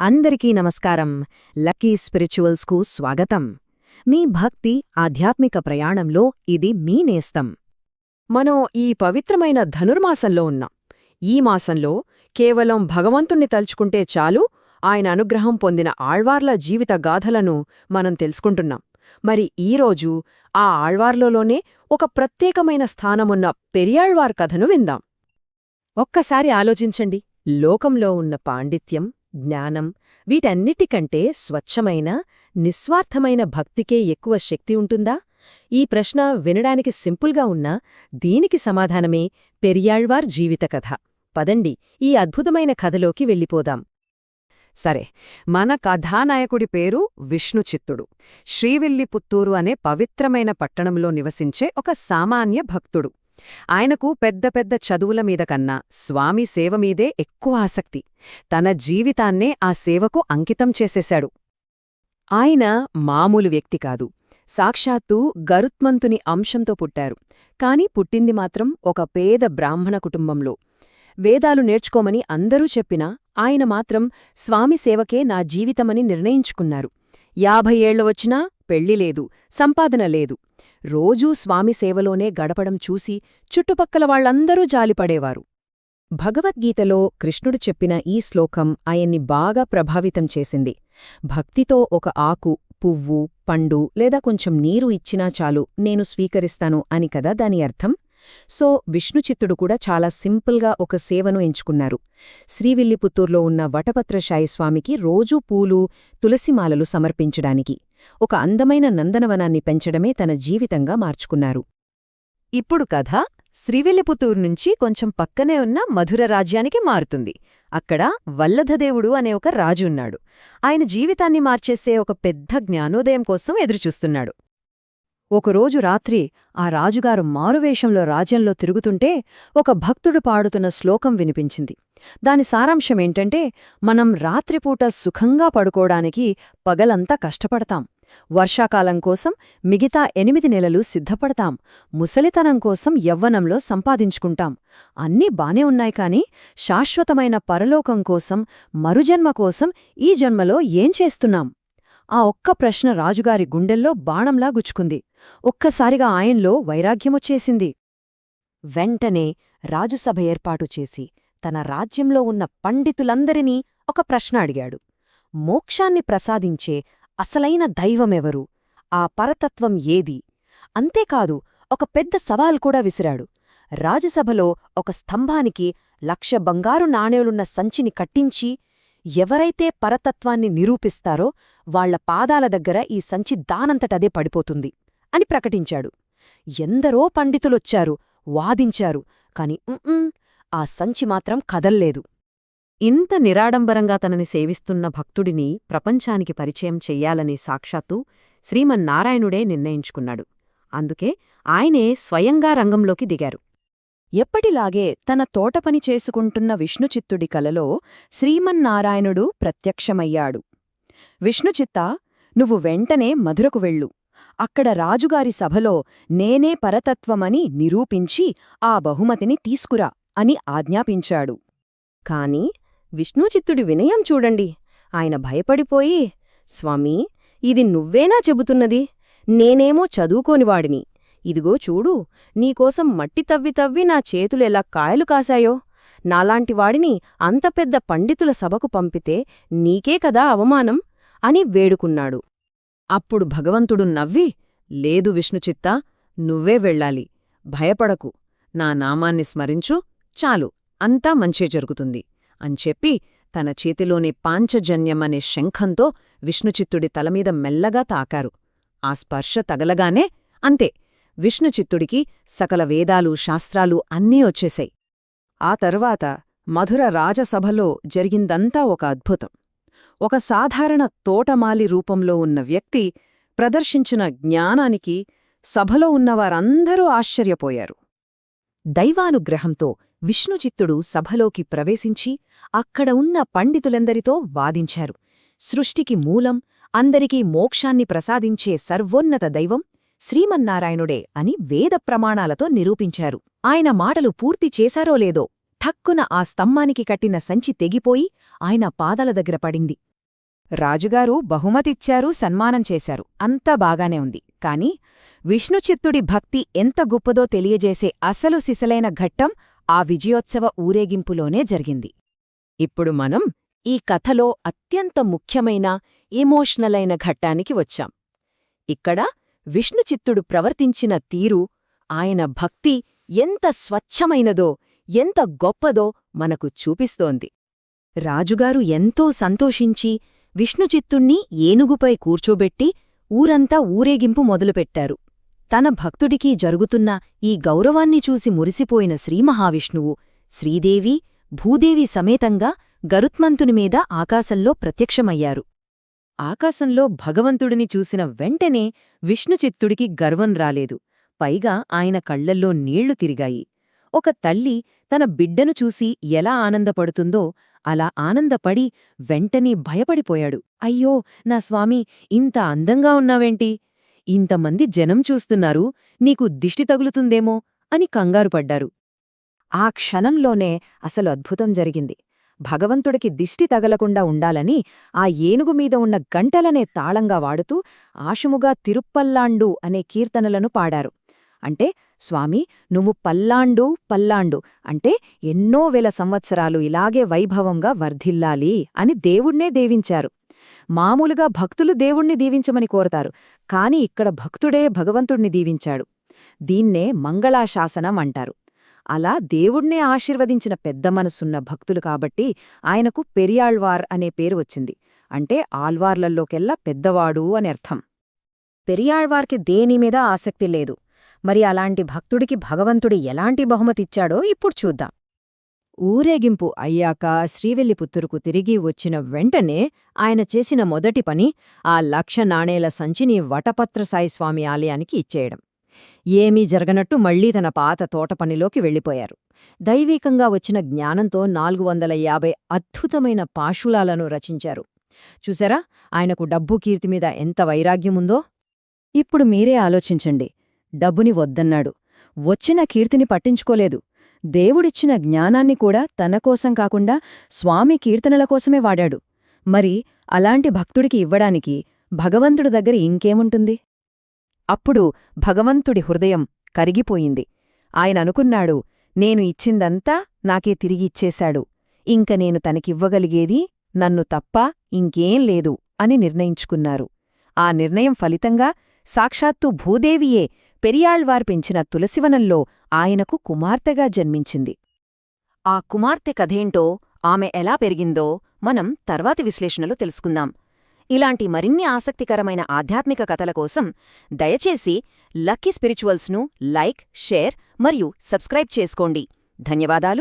అందరికీ నమస్కారం. లక్కీ స్పిరిచువల్స్కు స్వాగతం. మీ భక్తి ఆధ్యాత్మిక ప్రయాణంలో ఇది మీ నేస్తం. మనం ఈ పవిత్రమైన ధనుర్మాసంలో ఉన్నాం. ఈ మాసంలో కేవలం భగవంతుణ్ణి తలుచుకుంటే చాలు, ఆయన అనుగ్రహం పొందిన ఆళ్వార్ల జీవిత గాథలను మనం తెలుసుకుంటున్నాం. మరి ఈరోజు ఆ ఆళ్వార్లలోనే ఒక ప్రత్యేకమైన స్థానమున్న పెరియాళ్వార్ కథను విందాం. ఒక్కసారి ఆలోచించండి. లోకంలో ఉన్న పాండిత్యం, జ్ఞానం, వీటన్నిటికంటే స్వచ్ఛమైన, నిస్వార్థమైన భక్తికే ఎక్కువ శక్తి ఉంటుందా? ఈ ప్రశ్న వినడానికి సింపుల్గా ఉన్నా దీనికి సమాధానమే పెరియాళ్వార్ జీవిత కథ. పదండి, ఈ అద్భుతమైన కథలోకి వెళ్ళిపోదాం. సరే, మన కథానాయకుడి పేరు విష్ణుచిత్తుడు. శ్రీవిల్లిపుత్తూరు అనే పవిత్రమైన పట్టణంలో నివసించే ఒక సామాన్య భక్తుడు. ఆయనకు పెద్ద పెద్ద చదువుల మీద కన్నా స్వామి సేవమీదే ఎక్కువ ఆసక్తి. తన జీవితాన్నే ఆ సేవకు అంకితం చేసేశాడు. ఆయన మామూలు వ్యక్తి కాదు. సాక్షాత్తూ గరుత్మంతుని అంశంతో పుట్టారు. కాని పుట్టింది మాత్రం ఒక పేద బ్రాహ్మణ కుటుంబంలో. వేదాలు నేర్చుకోమని అందరూ చెప్పినా ఆయన మాత్రం స్వామి సేవకే నా జీవితమని నిర్ణయించుకున్నారు. 50 ఏళ్లు వచ్చినా పెళ్లిలేదు, సంపాదన లేదు. రోజూ స్వామి సేవలోనే గడపడం చూసి చుట్టుపక్కల వాళ్లందరూ జాలిపడేవారు. భగవద్గీతలో కృష్ణుడు చెప్పిన ఈ శ్లోకం ఆయన్ని బాగా ప్రభావితం చేసింది. భక్తితో ఒక ఆకు, పువ్వు, పండు లేదా కొంచెం నీరు ఇచ్చినా చాలు, నేను స్వీకరిస్తాను అని కదా దాని అర్థం. సో విష్ణుచిత్తుడు కూడా చాలా సింపుల్గా ఒక సేవను ఎంచుకున్నారు. శ్రీవిల్లిపుత్తూర్లో ఉన్న వటపత్రశాయి స్వామికి రోజూ పూలు, తులసిమాలలు సమర్పించడానికి, ఒక అందమైన నందనవనాన్ని పెంచడమే తన జీవితంగా మార్చుకున్నారు. ఇప్పుడు కథ శ్రీవిల్లిపుత్తూరు నుంచి కొంచెం పక్కనే ఉన్న మధుర రాజ్యానికి మారుతుంది. అక్కడ వల్లధదేవుడు అనే ఒక రాజు ఉన్నాడు. ఆయన జీవితాన్ని మార్చేసే ఒక పెద్ద జ్ఞానోదయం కోసం ఎదురుచూస్తున్నాడు. ఒకరోజు రాత్రి ఆ రాజుగారు మారువేషంలో రాజ్యంలో తిరుగుతుంటే ఒక భక్తుడు పాడుతున్న శ్లోకం వినిపించింది. దాని సారాంశమేంటంటే, మనం రాత్రిపూట సుఖంగా పడుకోవడానికి పగలంతా కష్టపడతాం, వర్షాకాలం కోసం మిగతా 8 నెలలు సిద్ధపడతాం, ముసలితనం కోసం యవ్వనంలో సంపాదించుకుంటాం. అన్నీ బానే ఉన్నాయి కాని శాశ్వతమైన పరలోకం కోసం, మరుజన్మ కోసం ఈ జన్మలో ఏం చేస్తున్నాం? ఆ ఒక్క ప్రశ్న రాజుగారి గుండెల్లో బాణంలా గుచ్చుకుంది. ఒక్కసారిగా ఆయన్లో వైరాగ్యమొచ్చేసింది. వెంటనే రాజుసభ ఏర్పాటు చేసి తన రాజ్యంలో ఉన్న పండితులందరినీ ఒక ప్రశ్న అడిగాడు. మోక్షాన్ని ప్రసాదించే అసలైన దైవమెవరు? ఆ పరతత్వం ఏది? అంతేకాదు, ఒక పెద్ద సవాల్ కూడా విసిరాడు. రాజుసభలో ఒక స్తంభానికి 1,00,000 బంగారు నాణేలున్న సంచిని కట్టించి, ఎవరైతే పరతత్వాన్ని నిరూపిస్తారో వాళ్ల పాదాల దగ్గర ఈ సంచి దానంతటదే పడిపోతుంది అని ప్రకటించాడు. ఎందరో పండితులొచ్చారు, వాదించారు, కాని ఆ సంచి మాత్రం కదల్లేదు. ఇంత నిరాడంబరంగా తనని సేవిస్తున్న భక్తుడిని ప్రపంచానికి పరిచయం చెయ్యాలని సాక్షాత్తు శ్రీమన్నారాయణుడే నిర్ణయించుకున్నాడు. అందుకే ఆయనే స్వయంగా రంగంలోకి దిగారు. ఎప్పటిలాగే తన తోటపని చేసుకుంటున్న విష్ణుచిత్తుడి కలలో శ్రీమన్నారాయణుడు ప్రత్యక్షమయ్యాడు. విష్ణుచిత్తా, నువ్వు వెంటనే మధురకు వెళ్ళు. అక్కడ రాజుగారి సభలో నేనే పరతత్వమని నిరూపించి ఆ బహుమతిని తీసుకురా అని ఆజ్ఞాపించాడు. కాని విష్ణుచిత్తుడి వినయం చూడండి. ఆయన భయపడిపోయి, స్వామీ, ఇది నువ్వేనా చెబుతున్నది? నేనేమో చదువుకోనివాడిని. ఇదిగో చూడు, నీకోసం మట్టి తవ్వి తవ్వి నా చేతులెలా కాయలు కాశాయో. నాలాంటివాడిని అంత పెద్ద పండితుల సభకు పంపితే నీకే కదా అవమానం అని వేడుకున్నాడు. అప్పుడు భగవంతుడు నవ్వి, లేదు విష్ణుచిత్తా, నువ్వే వెళ్ళాలి. భయపడకు, నా నామాన్ని స్మరించు, చాలు, అంతా మంచే జరుగుతుంది అంచెప్పి తన చేతిలోని పాంచజన్యమనే శంఖంతో విష్ణుచిత్తుడి తలమీద మెల్లగా తాకారు. ఆ స్పర్శ తగలగానే అంతే, విష్ణుచిత్తుడికి సకల వేదాలు, శాస్త్రాలు అన్నీ వచ్చేశాయి. ఆ తర్వాత మధుర రాజసభలో జరిగిందంతా ఒక అద్భుతం. ఒక సాధారణ తోటమాలి రూపంలో ఉన్న వ్యక్తి ప్రదర్శించిన జ్ఞానానికి సభలో ఉన్నవారందరూ ఆశ్చర్యపోయారు. దైవానుగ్రహంతో విష్ణుచిత్తుడు సభలోకి ప్రవేశించి అక్కడ ఉన్న పండితులెందరితో వాదించారు. సృష్టికి మూలం, అందరికీ మోక్షాన్ని ప్రసాదించే సర్వోన్నత దైవం శ్రీమన్నారాయణుడే అని వేద ప్రమాణాలతో నిరూపించారు. ఆయన మాటలు పూర్తి చేశారో లేదో ఠక్కున ఆ స్తంభానికి కట్టిన సంచి తెగిపోయి ఆయన పాదాల దగ్గర పడింది. రాజుగారు బహుమతిచ్చారు, సన్మానం చేశారు, అంతా బాగానే ఉంది. కాని విష్ణుచిత్తుడి భక్తి ఎంత గొప్పదో తెలియజేసే అసలు సిసలైన ఘట్టం ఆ విజయోత్సవ ఊరేగింపులోనే జరిగింది. ఇప్పుడు మనం ఈ కథలో అత్యంత ముఖ్యమైన ఎమోషనలైన ఘట్టానికి వచ్చాం. ఇక్కడ విష్ణుచిత్తుడు ప్రవర్తించిన తీరు, ఆయన భక్తి ఎంత స్వచ్ఛమైనదో, ఎంత గొప్పదో మనకు చూపిస్తోంది. రాజుగారు ఎంతో సంతోషించి విష్ణుచిత్తుణ్ణి ఏనుగుపై కూర్చోబెట్టి ఊరంతా ఊరేగింపు మొదలుపెట్టారు. తన భక్తుడికి జరుగుతున్న ఈ గౌరవాన్ని చూసి మురిసిపోయిన శ్రీమహావిష్ణువు శ్రీదేవి, భూదేవి సమేతంగా గరుత్మంతునిమీద ఆకాశంలో ప్రత్యక్షమయ్యారు. ఆకాశంలో భగవంతుడిని చూసిన వెంటనే విష్ణుచిత్తుడికి గర్వం రాలేదు. పైగా ఆయన కళ్లల్లో నీళ్లు తిరిగాయి. ఒక తల్లి తన బిడ్డను చూసి ఎలా ఆనందపడుతుందో అలా ఆనందపడి వెంటనే భయపడిపోయాడు. అయ్యో, నా స్వామీ, ఇంత అందంగా ఉన్నావేంటి? ఇంతమంది జనం చూస్తున్నారు, నీకు దిష్టి తగులుతుందేమో అని కంగారుపడ్డారు. ఆ క్షణంలోనే అసలు అద్భుతం జరిగింది. భగవంతుడికి దిష్టి తగలకుండా ఉండాలని ఆ ఏనుగుమీద ఉన్న గంటలనే తాళంగా వాడుతూ ఆశుముగా తిరుప్పల్లాండు అనే కీర్తనలను పాడారు. అంటే, స్వామి, నువ్వు పల్లాండు పల్లాండు అంటే ఎన్నో వేల సంవత్సరాలు ఇలాగే వైభవంగా వర్ధిల్లాలి అని దేవుణ్ణే దీవించారు. మామూలుగా భక్తులు దేవుణ్ణి దీవించమని కోరతారు, కాని ఇక్కడ భక్తుడే భగవంతుణ్ణి దీవించాడు. దీన్నే మంగళాశాసనం అంటారు. అలా దేవుణ్ణే ఆశీర్వదించిన పెద్ద మనసున్న భక్తులు కాబట్టి ఆయనకు పెరియాళ్వార్ అనే పేరు వచ్చింది. అంటే ఆళ్వార్లల్లోకెల్లా పెద్దవాడు అని అర్థం. పెరియాళ్వార్కి దేనిమీద ఆసక్తి లేదు. మరి అలాంటి భక్తుడికి భగవంతుడు ఎలాంటి బహుమతిచ్చాడో ఇప్పుడు చూద్దాం. ఊరేగింపు అయ్యాక శ్రీవిల్లిపుత్తూరుకు తిరిగి వచ్చిన వెంటనే ఆయన చేసిన మొదటి పని ఆ 1,00,000 నాణేల సంచిని వటపత్రసాయిస్వామి ఆలయానికి ఇచ్చేయడం. ఏమీ జరగనట్టు మళ్లీ తన పాత తోటపనిలోకి వెళ్ళిపోయారు. దైవీకంగా వచ్చిన జ్ఞానంతో 450 అద్భుతమైన పాశులాలను రచించారు. చూసారా, ఆయనకు డబ్బు కీర్తిమీద ఎంత వైరాగ్యముందో? ఇప్పుడు మీరే ఆలోచించండి. డబ్బుని వద్దన్నాడు, వచ్చిన కీర్తిని పట్టించుకోలేదు. దేవుడిచ్చిన జ్ఞానాన్ని కూడా తనకోసం కాకుండా స్వామి కీర్తనల కోసమే వాడాడు. మరి అలాంటి భక్తుడికి ఇవ్వడానికి భగవంతుడి దగ్గర ఇంకేముంటుంది? అప్పుడు భగవంతుడి హృదయం కరిగిపోయింది. ఆయననుకున్నాడు, నేను ఇచ్చిందంతా నాకే తిరిగి ఇచ్చేశాడు. ఇంక నేను తనకివ్వగలిగేది నన్ను తప్ప ఇంకేం లేదు అని నిర్ణయించుకున్నారు. ఆ నిర్ణయం ఫలితంగా సాక్షాత్తు భూదేవియే పెరియాళ్వార్ పెంచిన తులసివనంలో ఆయనకు కుమార్తెగా జన్మించింది. ఆ కుమార్తె కథేంటో, ఆమె ఎలా పెరిగిందో మనం తర్వాతి విశ్లేషణలో తెలుసుకుందాం. ఇలాంటి మరిన్ని ఆసక్తికరమైన ఆధ్యాత్మిక కథల కోసం దయచేసి లక్కీ స్పిరిచువల్స్ను లైక్, షేర్ మరియు సబ్స్క్రైబ్ చేసుకోండి. ధన్యవాదాలు.